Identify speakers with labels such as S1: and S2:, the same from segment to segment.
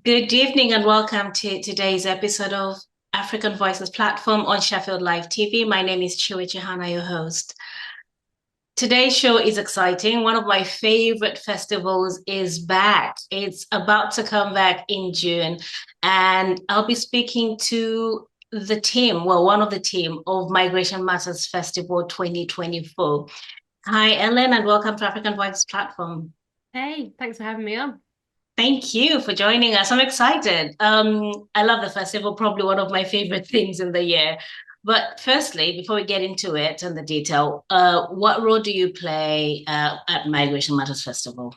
S1: Good evening and welcome to today's episode of African Voices platform on Sheffield Live TV. My name is Chiwe Chihana, your host. Today's show is exciting. One of my favorite festivals is back. It's about to come back in June, and I'll be speaking to the team, one of the team of Migration Matters Festival 2024. Hi, Ellen, and welcome to African Voices platform.
S2: Hey, thanks for having me on.
S1: Thank you for joining us. I'm excited. I love the festival, probably one of my favorite things in the year. But firstly, before we get into it and the detail, what role do you play at Migration Matters Festival?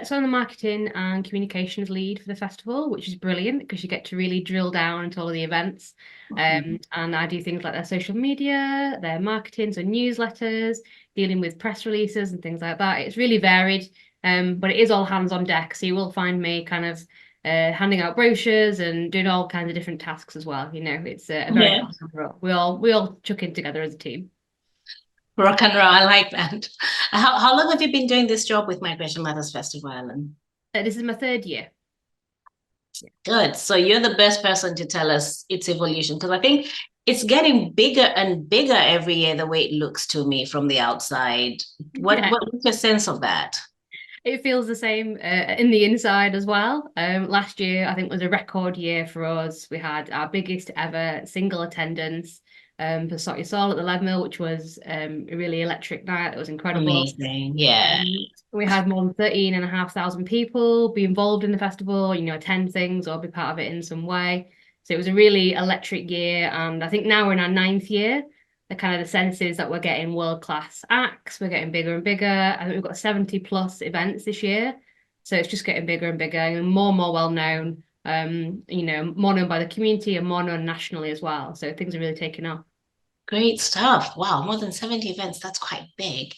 S2: So I'm the marketing and communications lead for the festival, which is brilliant because you get to really drill down into all of the events. And I do things like their social media, their marketing, so newsletters, dealing with press releases and things like that. It's really varied, but it is all hands on deck. So you will find me kind of handing out brochures and doing all kinds of different tasks as well. You know, it's a very
S1: Yeah.
S2: hands-on role. We all chuck in together as a team.
S1: Rock and roll, I like that. How long have you been doing this job with Migration Matters Festival, Ellen?
S2: This is my third year.
S1: Good. So you're the best person to tell us its evolution, because I think it's getting bigger and bigger every year, the way it looks to me from the outside. What's your sense of that?
S2: It feels the same in the inside as well. Last year, I think, was a record year for us. We had our biggest ever single attendance for Sort Your Soul at the Lead Mill, which was a really electric night. It was incredible.
S1: Amazing. Yeah.
S2: We had more than 13,500 people be involved in the festival, you know, attend things or be part of it in some way. So it was a really electric year. And I think now we're in our ninth year. The kind of the sense is that we're getting world-class acts, we're getting bigger and bigger. I think we've got 70 plus events this year. So it's just getting bigger and bigger and more well known, you know, more known by the community and more known nationally as well. So things are really taking off.
S1: Great stuff. Wow, more than 70 events. That's quite big.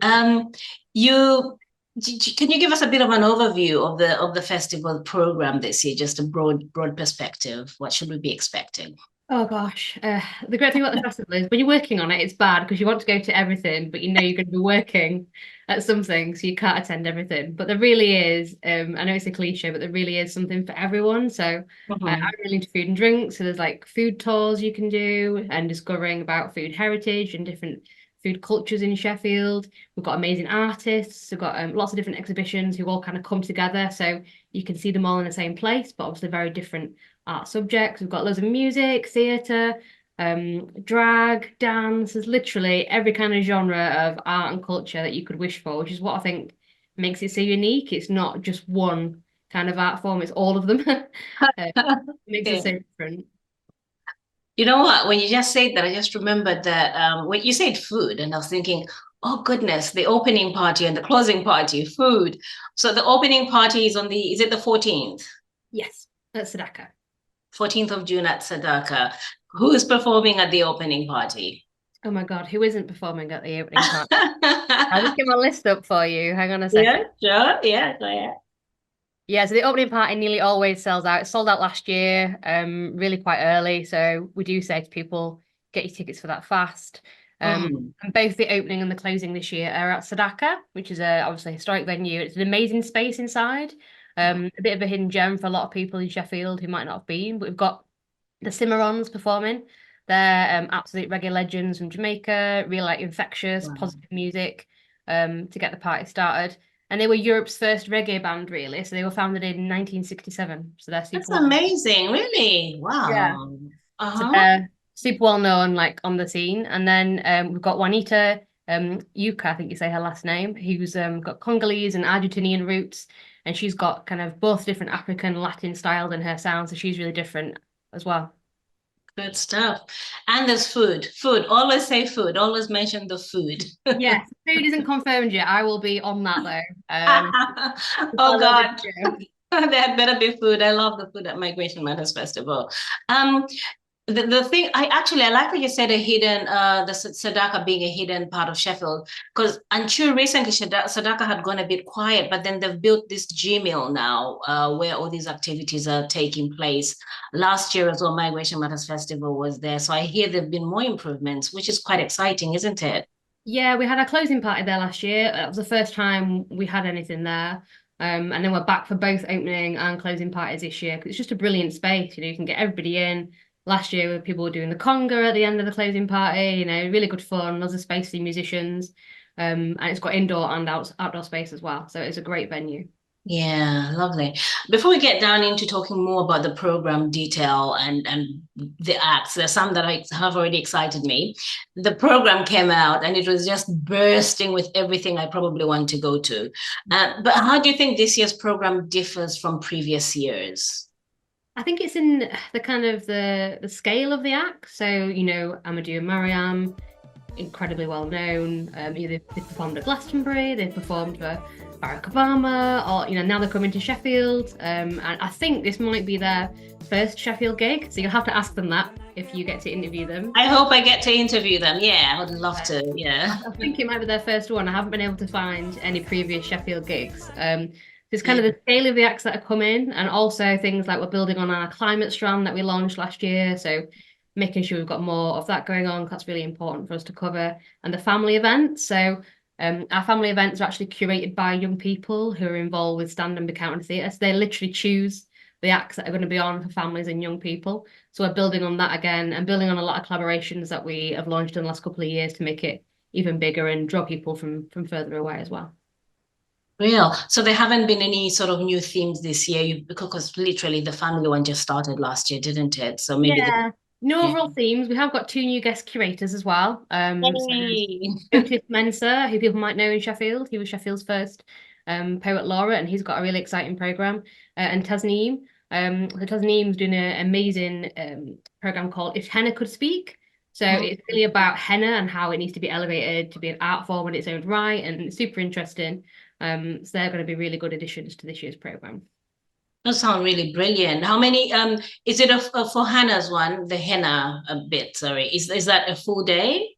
S1: Um, you can you give us a bit of an overview of the festival program this year, just a broad perspective? What should we be expecting?
S2: Oh gosh, the great thing about the festival is when you're working on it, it's bad because you want to go to everything, but you know you're going to be working at something, so you can't attend everything. But there really is, I know it's a cliche, but there really is something for everyone. So I'm really into food and drink. So there's like food tours you can do and discovering about food heritage and different food cultures in Sheffield. We've got amazing artists. We've got lots of different exhibitions who all kind of come together. So you can see them all in the same place, but obviously very different art subjects. We've got loads of music, theatre, drag, dance. There's literally every kind of genre of art and culture that you could wish for, which is what I think makes it so unique. It's not just one kind of art form, it's all of them. It makes it so different.
S1: You know what? When you just said that, I just remembered that when you said food, and I was thinking, oh goodness, the opening party and the closing party, food. So the opening party is is it the 14th?
S2: Yes, that's Sadaka.
S1: 14th of June at Sadaka. Who is performing at the opening party?
S2: Oh my God, who isn't performing at the opening party? I'll just get my list up for you. Hang on a second.
S1: Yeah, sure. Yeah, go ahead.
S2: Yeah, so the opening party nearly always sells out. It sold out last year, really quite early. So we do say to people, get your tickets for that fast. And both the opening and the closing this year are at Sadaka, which is obviously a historic venue. It's an amazing space inside. A bit of a hidden gem for a lot of people in Sheffield who might not have been. But we've got the Cimarrons performing. They're absolute reggae legends from Jamaica, really like infectious, positive music to get the party started. And they were Europe's first reggae band, really. So they were founded in 1967. So they're super.
S1: That's amazing, really. Wow.
S2: Yeah. So they're super well known, like on the scene. And then we've got Juanita Yuka, I think you say her last name, who's got Congolese and Argentinian roots, and she's got kind of both different African Latin styles in her sound. So she's really different as well.
S1: Good stuff. And there's food. Food. Always say food. Always mention the food.
S2: Yes, food isn't confirmed yet. I will be on that though.
S1: Oh God. There had better be food. I love the food at Migration Matters Festival. The thing I like that you said a hidden the Sadaka being a hidden part of Sheffield, because until recently Sadaka had gone a bit quiet, but then they've built this Gmail now where all these activities are taking place. Last year as well, Migration Matters Festival was there, so I hear there've been more improvements, which is quite exciting, isn't it?
S2: Yeah, we had our closing party there last year. That was the first time we had anything there. And then we're back for both opening and closing parties this year because it's just a brilliant space. You can get everybody in. Last year, people were doing the conga at the end of the closing party. Really good fun. Lots of space for musicians, and it's got indoor and outdoor space as well. So it's a great venue.
S1: Yeah, lovely. Before we get down into talking more about the program detail and the acts, there's some that have already excited me. The program came out and it was just bursting with everything I probably want to go to. But how do you think this year's program differs from previous years?
S2: I think it's in the kind of the scale of the act. So, Amadou Mariam, incredibly well known. They've performed at Glastonbury, they've performed for Barack Obama, or now they're coming to Sheffield. And I think this might be their first Sheffield gig. So you'll have to ask them that if you get to interview them.
S1: I hope I get to interview them. Yeah, I would love to. Yeah.
S2: I think it might be their first one. I haven't been able to find any previous Sheffield gigs. It's kind of the scale of the acts that are coming, and also things like we're building on our climate strand that we launched last year. So making sure we've got more of that going on. That's really important for us to cover. And the family events. So our family events are actually curated by young people who are involved with stand-up and counter theatre. So they literally choose the acts that are going to be on for families and young people. So we're building on that again and building on a lot of collaborations that we have launched in the last couple of years to make it even bigger and draw people from further away as well.
S1: Real. So there haven't been any sort of new themes this year, because literally the family one just started last year, didn't it? So maybe
S2: no overall themes. We have got 2 new guest curators as well. So Otis Mensah, who people might know in Sheffield. He was Sheffield's first poet laureate, and he's got a really exciting program. And Tasneem. Tasneem's doing an amazing program called If Henna Could Speak. So it's really about henna and how it needs to be elevated to be an art form in its own right, and it's super interesting. So they're going to be really good additions to this year's program.
S1: That sounds really brilliant. How many, is it for Hannah's one, the henna bit, sorry, is that a full day?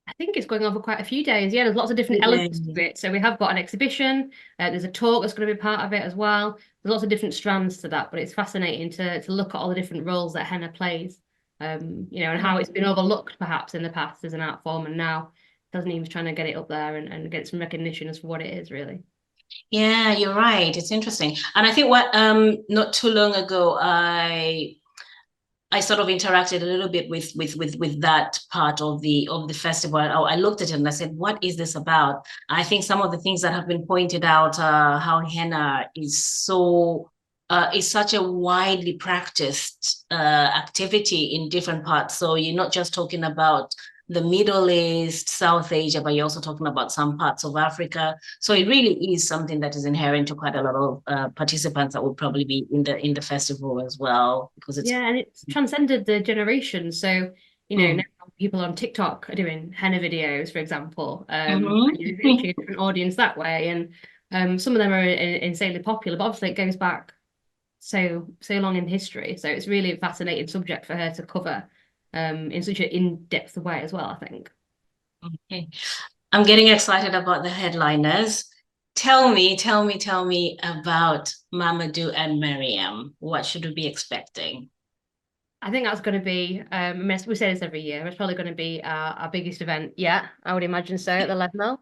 S2: I think it's going on for quite a few days. Yeah, there's lots of different elements to it. So we have got an exhibition. There's a talk that's going to be part of it as well. There's lots of different strands to that, but it's fascinating to look at all the different roles that henna plays, and how it's been overlooked perhaps in the past as an art form, and now Tasneem's trying to get it up there and get some recognition as for what it is, really.
S1: Yeah, you're right. It's interesting. And I think not too long ago, I sort of interacted a little bit with that part of the festival. I looked at it and I said, what is this about? I think some of the things that have been pointed out, how henna is such a widely practiced activity in different parts. So you're not just talking about the Middle East, South Asia, but you're also talking about some parts of Africa. So it really is something that is inherent to quite a lot of participants that will probably be in the festival as well, because it's
S2: and it's transcended the generations. So now people on TikTok are doing henna videos, for example, reaching a different audience that way, and some of them are insanely popular. But obviously, it goes back so long in history. So it's really a fascinating subject for her to cover. In such an in-depth way as well, I think.
S1: Okay. I'm getting excited about the headliners. Tell me about Mamadou and Mariam. What should we be expecting?
S2: I think that's going to be, we say this every year, it's probably going to be our biggest event yet, I would imagine so, at the Lead Mill.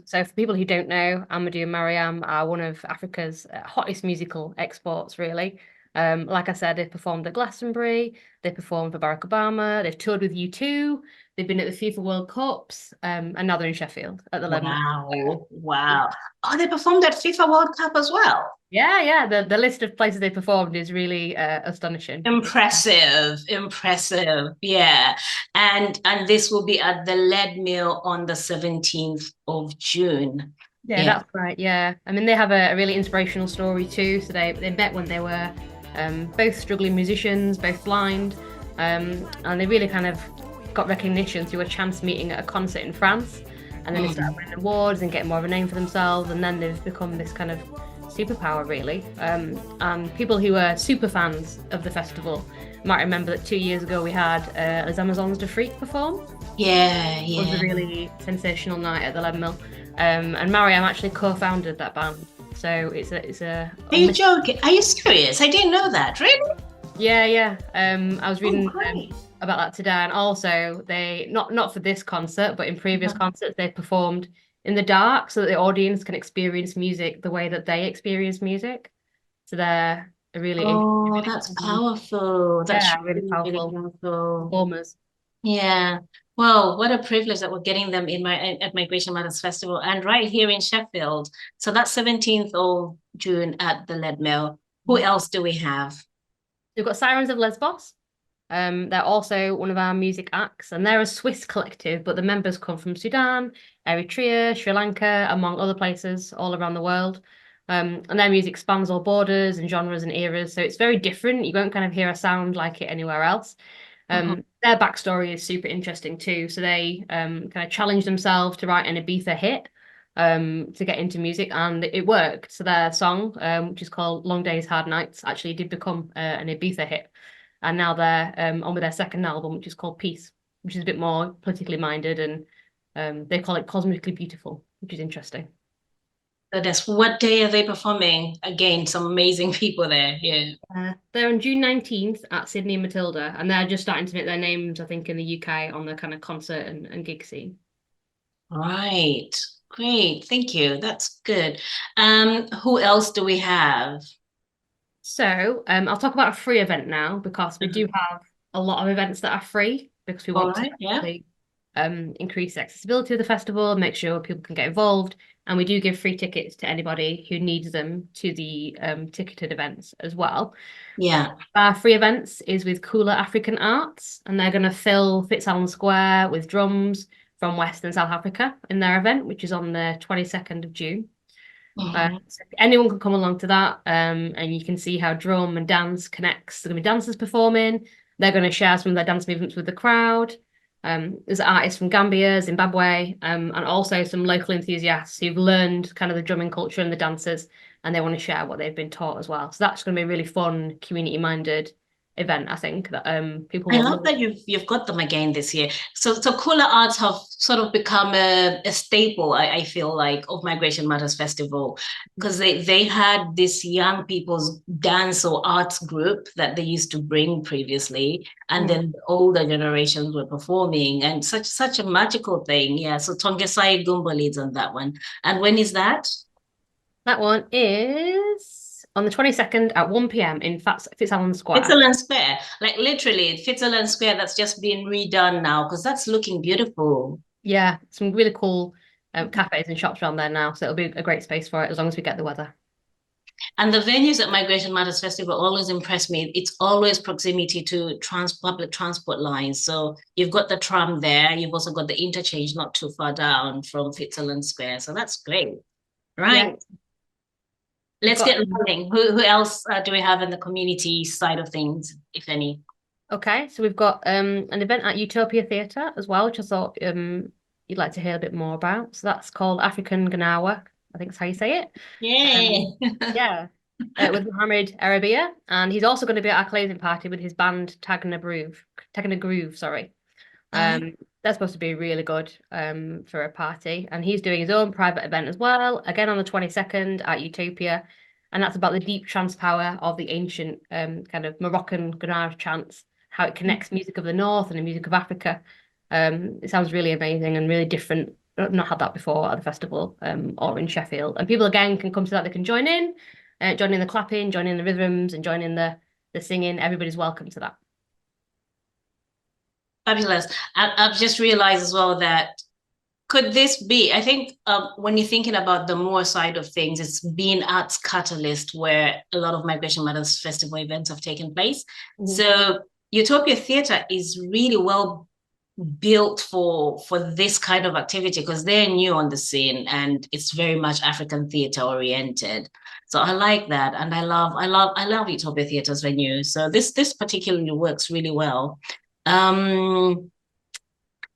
S2: So for people who don't know, Amadou and Mariam are one of Africa's hottest musical exports, really. Like I said, they've performed at Glastonbury, they performed for Barack Obama, they've toured with U2, they've been at the FIFA World Cups, and now they're in Sheffield at the Lead Mill.
S1: Wow. Oh, they performed at FIFA World Cup as well?
S2: Yeah. The list of places they performed is really astonishing.
S1: Impressive. Yeah. And this will be at the Lead Mill on the 17th of June.
S2: Yeah, that's right. Yeah. I mean, they have a really inspirational story too. So they met when they were both struggling musicians, both blind, and they really kind of got recognition through a chance meeting at a concert in France. And then they started winning awards and getting more of a name for themselves. And then they've become this kind of superpower, really. And people who are super fans of the festival might remember that 2 years ago we had Les Amazons d'Afrique perform.
S1: Yeah.
S2: It was a really sensational night at the Lead Mill. And Mariam actually co-founded that band. So it's a.
S1: Are you joking? Are you serious? I didn't know that. Really?
S2: Yeah. I was reading about that today, and also they not for this concert, but in previous concerts they performed in the dark so that the audience can experience music the way that they experience music. So they're a
S1: Oh,
S2: really
S1: that's
S2: cool,
S1: powerful. That's
S2: yeah, really
S1: really
S2: powerful
S1: powerful.
S2: performers.
S1: Yeah. Well, what a privilege that we're getting them in my at Migration Matters Festival and right here in Sheffield. So that's 17th of June at the Lead Mill. Who else do we have?
S2: We've got Sirens of Lesbos. They're also one of our music acts, and they're a Swiss collective, but the members come from Sudan, Eritrea, Sri Lanka, among other places all around the world. And their music spans all borders and genres and eras, so it's very different. You won't kind of hear a sound like it anywhere else.
S1: Mhm.
S2: Their backstory is super interesting too. So they kind of challenged themselves to write an Ibiza hit to get into music, and it worked. So their song, which is called Long Days, Hard Nights, actually did become an Ibiza hit. And now they're on with their second album, which is called Peace, which is a bit more politically minded, and they call it Cosmically Beautiful, which is interesting.
S1: Goodness, what day are they performing? Again, some amazing people there. Yeah.
S2: They're on June 19th at Sydney and Matilda, and they're just starting to make their names, I think, in the UK on the kind of concert and gig scene.
S1: Right. Great. Thank you. That's good. Who else do we have?
S2: So I'll talk about a free event now because we do
S1: Mhm.
S2: have a lot of events that are free because we
S1: All
S2: want to
S1: right. Yeah.
S2: actually increase the accessibility of the festival, make sure people can get involved, and we do give free tickets to anybody who needs them to the ticketed events as well.
S1: Yeah.
S2: Our free events is with Cooler African Arts, and they're going to fill Fitzallen Square with drums from West and South Africa in their event, which is on the 22nd of June.
S1: Mhm.
S2: So anyone can come along to that, and you can see how drum and dance connects. There are going to be dancers performing. They're going to share some of their dance movements with the crowd. There's artists from Gambia, Zimbabwe, and also some local enthusiasts who've learned kind of the drumming culture and the dances, and they want to share what they've been taught as well. So that's going to be a really fun, community-minded event, I think, that people
S1: I
S2: will
S1: love
S2: love.
S1: that you've got them again this year. So Kula Arts have sort of become a staple, I feel like, of Migration Matters Festival because they had this young people's dance or arts group that they used to bring previously, and
S2: Mm.
S1: then the older generations were performing, and such a magical thing. Yeah. So Tongesai Gumbo leads on that one. And when is that?
S2: That one is on the 22nd at 1 p.m. in Fitzallen Square.
S1: Fitzgerald Square, like literally Fitzgerald Square that's just been redone now because that's looking beautiful.
S2: Yeah, some really cool cafes and shops around there now. So it'll be a great space for it as long as we get the weather.
S1: And the venues at Migration Matters Festival always impress me. It's always proximity to public transport lines. So you've got the tram there. You've also got the interchange not too far down from Fitzgerald Square. So that's great.
S2: Yeah,
S1: Right.
S2: we've
S1: Let's
S2: got
S1: get rolling. Who else do we have in the community side of things, if any?
S2: okay, so we've got an event at Utopia Theatre as well, which I thought you'd like to hear a bit more about. So that's called African Ganawa, I think is how you say it.
S1: Yay.
S2: Yeah, with Mohammed Arabia, and he's also going to be at our closing party with his band Tagging a Groove, sorry.
S1: Uh,
S2: That's supposed to be really good for a party. And he's doing his own private event as well, again on the 22nd at Utopia. And that's about the deep trance power of the ancient kind of Moroccan Ghana chants, how it connects music of the North and the music of Africa. It sounds really amazing and really different. I've not had that before at the festival or in Sheffield. And people again can come to that, they can join in the clapping, join in the rhythms, and join in the singing. Everybody's welcome to that.
S1: Fabulous. I've just realized as well that could this be? I think when you're thinking about the more side of things, it's being arts catalyst where a lot of Migration Matters Festival events have taken place.
S2: Mhm.
S1: So Utopia Theatre is really well built for this kind of activity because they're new on the scene and it's very much African theatre oriented. So I like that, and I love Utopia Theatre's venue. So this particularly works really well. Um,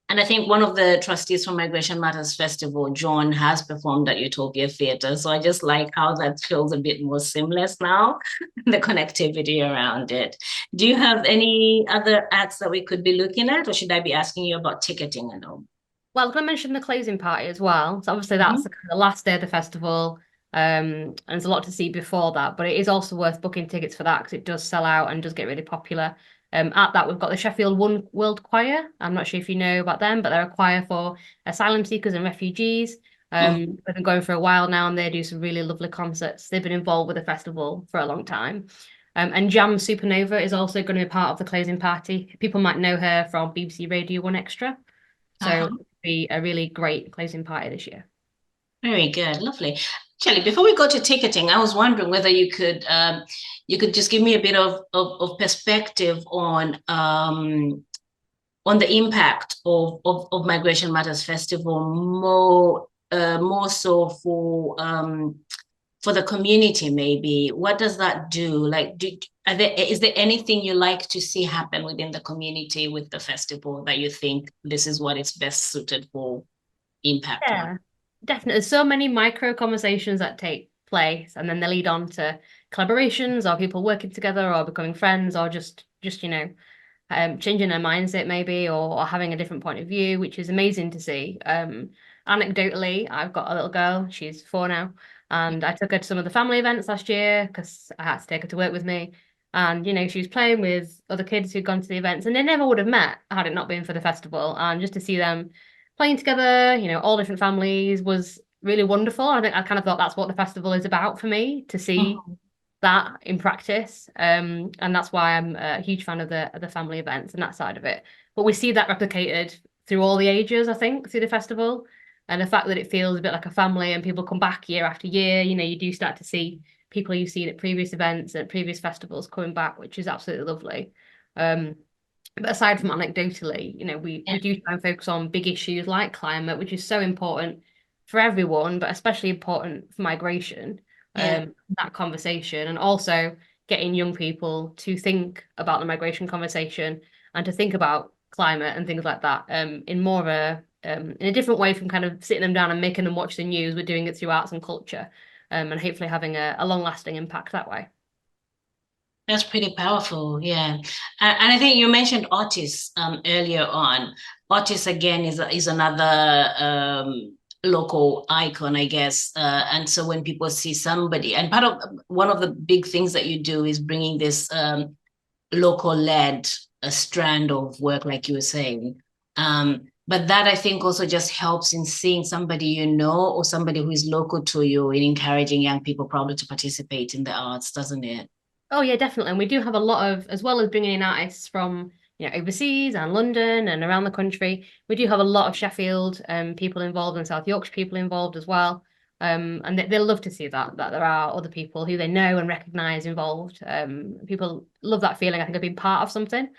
S1: and I think one of the trustees from Migration Matters Festival, John, has performed at Utopia Theatre. So I just like how that feels a bit more seamless now, the connectivity around it. Do you have any other acts that we could be looking at, or should I be asking you about ticketing and all?
S2: Well, I was going to mention the closing party as well. So obviously that's
S1: Mhm.
S2: the last day of the festival. And there's a lot to see before that, but it is also worth booking tickets for that because it does sell out and does get really popular. At that, we've got the Sheffield One World Choir. I'm not sure if you know about them, but they're a choir for asylum seekers and refugees. They've been going for a while now, and they do some really lovely concerts. They've been involved with the festival for a long time. And Jam Supernova is also going to be part of the closing party. People might know her from BBC Radio 1 Extra. So it'll be a really great closing party this year.
S1: Very good, lovely. Actually, before we go to ticketing, I was wondering whether you could just give me a bit of perspective on the impact of Migration Matters Festival, more so for the community, maybe. What does that do? Like, is there anything you like to see happen within the community with the festival that you think this is what it's best suited for impact?
S2: Yeah, definitely. There's so many micro conversations that take place, and then they lead on to collaborations or people working together or becoming friends or just changing their mindset maybe or having a different point of view, which is amazing to see. Anecdotally, I've got a little girl, she's 4 now, and I took her to some of the family events last year because I had to take her to work with me. And, she was playing with other kids who'd gone to the events and they never would have met had it not been for the festival. And just to see them playing together, all different families was really wonderful. I think I kind of thought that's what the festival is about for me, to see that in practice. And that's why I'm a huge fan of the family events and that side of it. But we see that replicated through all the ages, I think, through the festival. And the fact that it feels a bit like a family and people come back year after year, you do start to see people you've seen at previous events and previous festivals coming back, which is absolutely lovely. But aside from anecdotally, we do try and focus on big issues like climate, which is so important for everyone, but especially important for migration. That conversation, and also getting young people to think about the migration conversation and to think about climate and things like that in more of in a different way from kind of sitting them down and making them watch the news. We're doing it through arts and culture, and hopefully having a long-lasting impact that way.
S1: That's pretty powerful, yeah. And I think you mentioned Otis earlier on. Otis again is another local icon, I guess. And so when people see somebody, and one of the big things that you do is bringing this local-led strand of work, like you were saying. But that I think also just helps in seeing somebody or somebody who is local to you, in encouraging young people probably to participate in the arts, doesn't it?
S2: Oh yeah, definitely. And we do have a lot of, as well as bringing in artists from overseas and London and around the country, we do have a lot of Sheffield people involved and South Yorkshire people involved as well. And they'll love to see that there are other people who they know and recognise involved. People love that feeling, I think, of being part of something.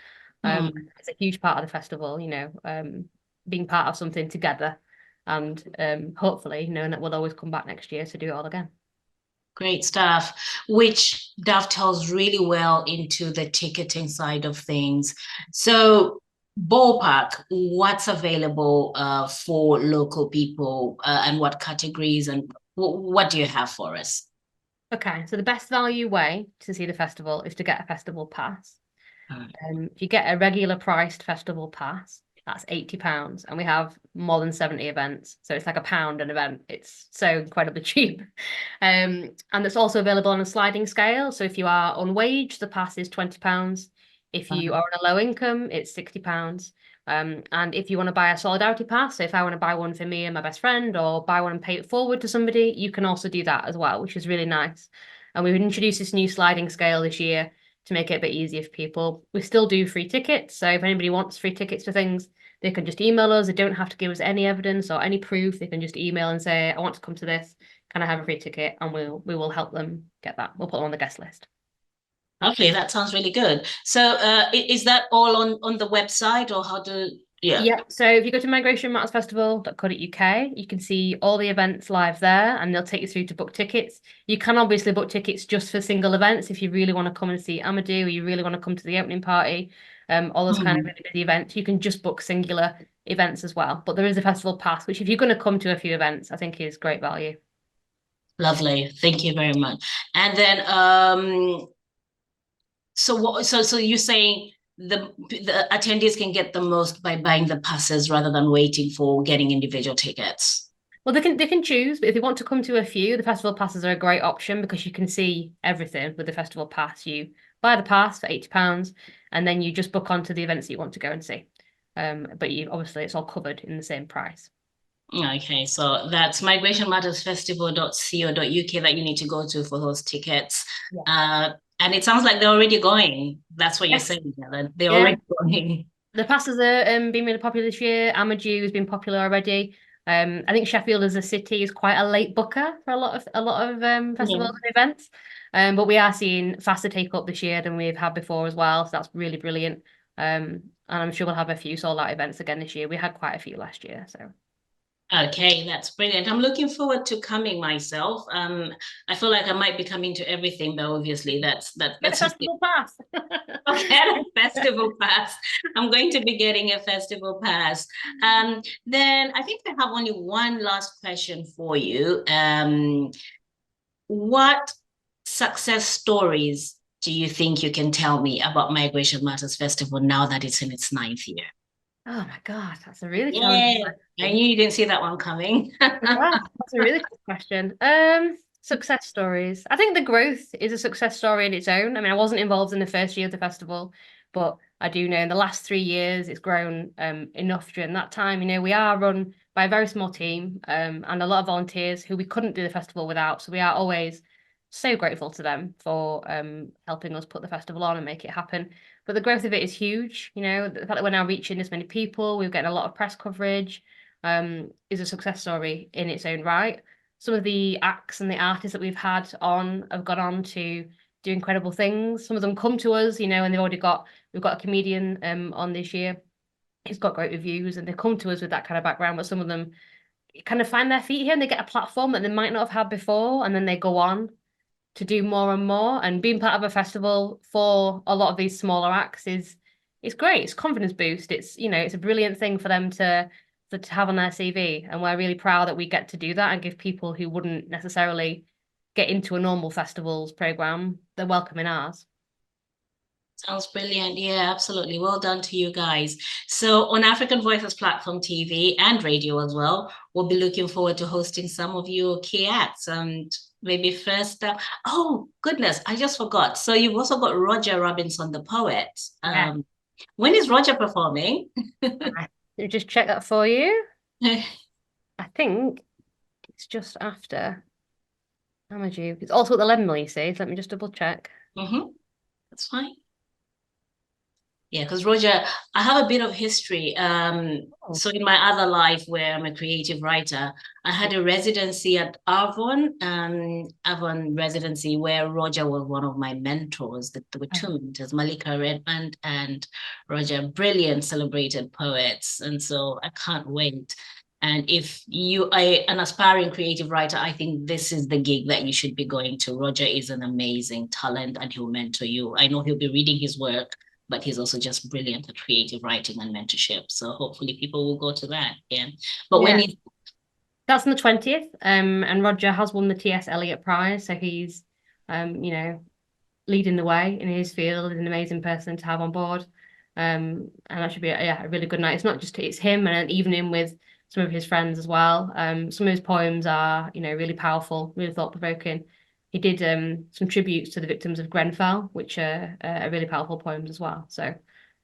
S2: It's a huge part of the festival, being part of something together, and hopefully knowing that we'll always come back next year to do it all again.
S1: Great stuff, which dovetails really well into the ticketing side of things. So ballpark, what's available for local people and what categories, and what do you have for us?
S2: Okay, so the best value way to see the festival is to get a festival pass. If you get a regular priced festival pass, that's £80, and we have more than 70 events, so it's like £1 an event. It's so incredibly cheap. And it's also available on a sliding scale, so if you are on wage, the pass is £20. If you are on a low income, it's £60. And if you want to buy a solidarity pass, so if I want to buy one for me and my best friend, or buy one and pay it forward to somebody, you can also do that as well, which is really nice. And we've introduced this new sliding scale this year to make it a bit easier for people. We still do free tickets, so if anybody wants free tickets for things, they can just email us. They don't have to give us any evidence or any proof. They can just email and say, I want to come to this. Can I have a free ticket? And we will help them get that. We'll put them on the guest list.
S1: Lovely, that sounds really good. So is that all on the website, or how do...
S2: Yeah, so if you go to migrationmattersfestival.co.uk, you can see all the events live there, and they'll take you through to book tickets. You can obviously book tickets just for single events if you really want to come and see Amadou, or you really want to come to the opening party, all those kind of really busy events. You can just book singular events as well. But there is a festival pass, which if you're going to come to a few events, I think is great value.
S1: Lovely, thank you very much. And then so you're saying the attendees can get the most by buying the passes rather than waiting for getting individual tickets?
S2: Well, they can choose, but if they want to come to a few, the festival passes are a great option because you can see everything with the festival pass. You buy the pass for £80, and then you just book onto the events that you want to go and see. But obviously it's all covered in the same price.
S1: Okay, so that's migrationmattersfestival.co.uk that you need to go to for those tickets. And it sounds like they're already going. That's what you're
S2: Yes.
S1: saying, that they're
S2: Yeah.
S1: already going.
S2: The passes are been really popular this year. Amadou has been popular already. I think Sheffield as a city is quite a late booker for a lot of festivals and events. But we are seeing faster take up this year than we've had before as well. So that's really brilliant. And I'm sure we'll have a few sold out events again this year. We had quite a few last year. So
S1: Okay, that's brilliant. I'm looking forward to coming myself. I feel like I might be coming to everything, but obviously that's
S2: get a festival pass.
S1: I'll get a festival pass. I'm going to be getting a festival pass. Then I think I have only one last question for you. What success stories do you think you can tell me about Migration Matters Festival now that it's in its 9th year?
S2: Oh my God, that's a really challenging
S1: Yeah, I
S2: question.
S1: knew you didn't see that one coming.
S2: Wow, that's a really good question. Success stories. I think the growth is a success story in its own. I mean, I wasn't involved in the first year of the festival, but I do know in the last 3 years it's grown enough during that time. You know, we are run by a very small team and a lot of volunteers who we couldn't do the festival without. So we are always so grateful to them for helping us put the festival on and make it happen. But the growth of it is huge. You know, the fact that we're now reaching this many people, we're getting a lot of press coverage is a success story in its own right. Some of the acts and the artists that we've had on have gone on to do incredible things. Some of them come to us, you know, and we've got a comedian on this year. He's got great reviews and they come to us with that kind of background, but some of them kind of find their feet here and they get a platform that they might not have had before, and then they go on to do more and more. And being part of a festival for a lot of these smaller acts is it's great. It's confidence boost. It's, you know, it's a brilliant thing for them to have on their CV. And we're really proud that we get to do that and give people who wouldn't necessarily get into a normal festivals program the welcome in ours.
S1: Sounds brilliant. Yeah, absolutely. Well done to you guys. So on African Voices Platform TV and radio as well, we'll be looking forward to hosting some of your key acts. And maybe first up, oh goodness, I just forgot. So you've also got Roger Robinson, the poet.
S2: Yeah.
S1: When is Roger performing?
S2: Let me just check that for you. I think it's just after Amadou. It's also at the Leadenhall, you see. So let me just double check.
S1: That's fine. Yeah, because Roger, I have a bit of history. So in my other life where I'm a creative writer, I had a residency at Avon residency where Roger was one of my mentors. There were two mentors, Malika Redmond and Roger, brilliant celebrated poets. And so I can't wait. And if you are an aspiring creative writer, I think this is the gig that you should be going to. Roger is an amazing talent and he'll mentor you. I know he'll be reading his work, but he's also just brilliant at creative writing and mentorship. So hopefully people will go to that. Yeah. But
S2: yeah.
S1: when is
S2: That's on the 20th. And Roger has won the T.S. Eliot Prize. So he's you know, leading the way in his field, is an amazing person to have on board. And that should be a really good night. It's not just it's him and an evening with some of his friends as well. Some of his poems are, you know, really powerful, really thought-provoking. He did some tributes to the victims of Grenfell, which are really powerful poems as well. So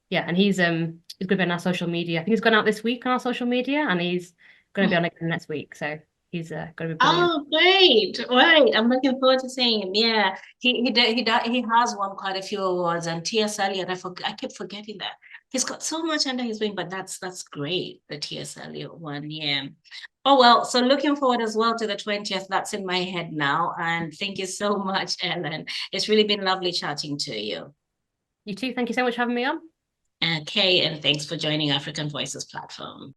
S2: yeah, and he's going to be on our social media. I think he's gone out this week on our social media, and he's going to be on again next week. So he's going to be brilliant.
S1: Oh, great. Right. I'm looking forward to seeing him. Yeah. He has won quite a few awards and T.S. Eliot, I keep forgetting that. He's got so much under his wing, but that's great. The T.S. Eliot one. Yeah. Oh well, so looking forward as well to the 20th. That's in my head now. And thank you so much, Ellen. It's really been lovely chatting to you.
S2: You too. Thank you so much for having me on.
S1: Okay, and thanks for joining African Voices platform.